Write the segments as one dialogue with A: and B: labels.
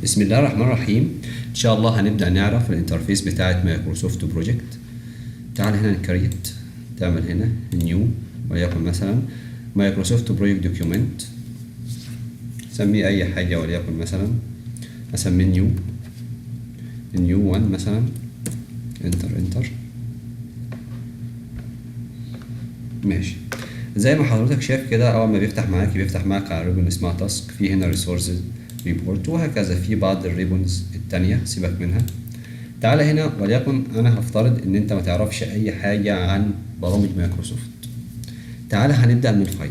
A: بسم الله الرحمن الرحيم. ان شاء الله هنبدأ نعرف الانترفيس بتاعت مايكروسوفت بروجكت. تعال هنا نكريت، تعمل هنا نيو وليكن مثلا مايكروسوفت بروجكت دوكيومنت، سميه اي حاجة وليكن مثلا اسميه نيو 1 مثلا، انتر ماشي. زي ما حضرتك شايف كده اول ما بيفتح معاك على ريبون اسمها تاسك، في هنا ريسورسز ريبورت وهكذا، في بعض الريبونز التانية سيبك منها. تعالى هنا وليكن انا هفترض ان انت ما تعرفش اي حاجة عن برامج مايكروسوفت. تعالى هنبدأ من الفايل،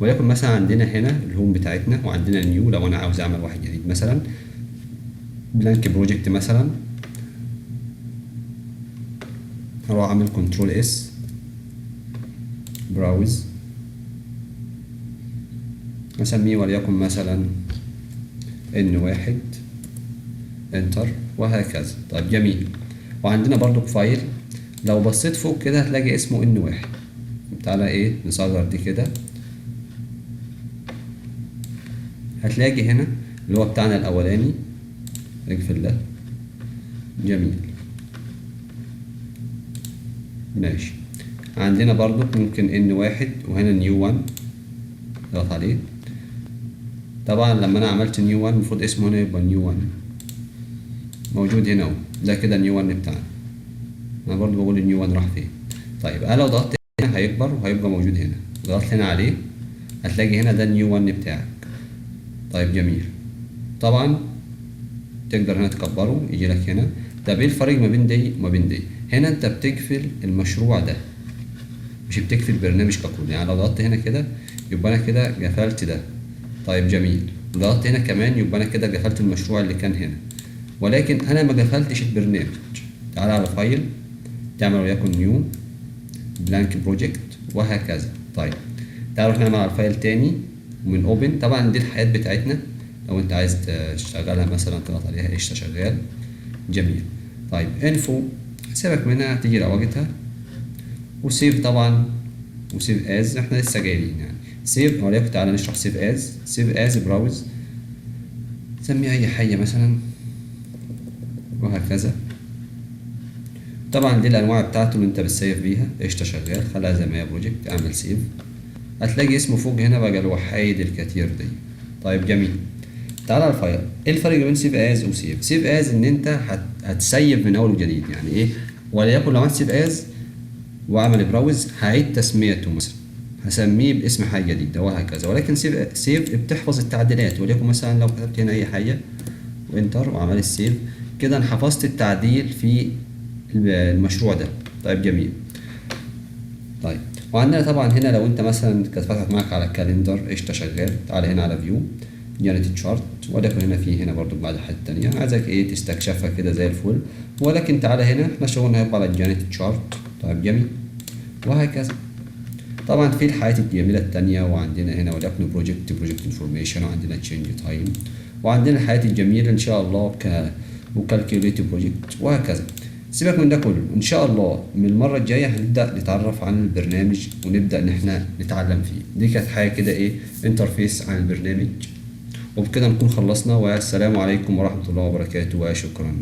A: وليكن مثلا عندنا هنا الهوم بتاعتنا وعندنا نيو. لو انا عاوز اعمل واحد جديد مثلا بلانك بروجكت مثلا، هروح اعمل كنترول اس براوز، اسميه وليكن مثلا N1 انتر وهكذا. طيب جميل. وعندنا برضو فايل، لو بصيت فوق كده هتلاقي اسمه N1. تعالى نصغر دي كده، هتلاقي هنا اللي هو بتاعنا الاولاني، اقفل ده. جميل ماشي. عندنا برضو ممكن N1 وهنا نيو 1 اضغط عليه. طبعا لما انا عملت نيو 1 المفروض اسمه هنا يبقى نيو 1 موجود هنا اهو، ده كده نيو 1 بتاعنا. انا برضو بقول النيو 1 راح فين. طيب انا لو ضغطت هنا هيكبر وهيبقى موجود هنا، ضغطت هنا عليه هتلاقي هنا ده النيو 1 بتاعك. طيب جميل. طبعا تقدر هنا تكبره يجي لك هنا. طب ايه الفرق ما بين دي وما بين دي؟ هنا انت بتقفل المشروع ده، مش بتقفل برنامج ككل. يعني لو ضغطت هنا كده يبقى انا كده قفلت ده. طيب جميل. ضغطت هنا كمان يبقى انا كده قفلت المشروع اللي كان هنا، ولكن انا ما قفلتش البرنامج. تعال على فايل، تعمل وليكن نيو بلانك بروجكت وهكذا. طيب تعالوا نعمل على الفايل تاني ومن اوبن. طبعا دي الحياة بتاعتنا، لو انت عايز تشغلها مثلا تضغط عليها قشطة شغال. جميل. طيب انفو سيبك منها، تيجي لوجهتها وسيف طبعا، وسيف از احنا لسه جايين يعني. سيف وليكن تعالى نشرح سيف از براوز، سمي اي حاجة مثلا وهكذا. طبعا دي الانواع بتاعته اللي انت بتسيف بيها. قشطة شغال، خليها زي ما هي بروجكت، اعمل سيف. هتلاقي اسمه فوق هنا بقى الوحيد الكتير دي. طيب جميل. تعال على الفايل. ايه الفرق بين سيف از وسيف؟ سيف از ان انت هتسيف من اول وجديد، يعني ايه؟ وليكن لو عملت سيف از واعمل براوز هعيد تسميته مثلا، هسميه باسم حاجه جديده وهكذا. ولكن سيف بتحفظ التعديلات، وليكن مثلا لو كتبت هنا اي حاجه وانتر وعملت سيف كده انا حفظت التعديل في المشروع ده. طيب جميل. طيب وعندنا طبعا هنا لو انت مثلا كانت فتحت معاك على الكالندر قشطه شغال، تعالى هنا على فيو جانت تشارت، ولكن هنا في هنا برضو بعد حاجه تانية عايزك تستكشفها كده زي الفل. ولكن تعالى هنا احنا شغلنا هيبقى على جانت تشارت. طيب جميل وهكذا. طبعا في الحاجات الجميله التانية، وعندنا هنا وليكن بروجكت انفورميشن، وعندنا تشينج تايم، وعندنا الحاجات الجميله ان شاء الله وكالكيوليت بروجكت وهكذا. سيبك من ده كله، ان شاء الله من المره الجايه هنبدا نتعرف عن البرنامج ونبدا ان احنا نتعلم فيه. دي كانت حاجه كده انترفيس عن البرنامج، وبكده نكون خلصنا. والسلام عليكم ورحمه الله وبركاته وشكرا.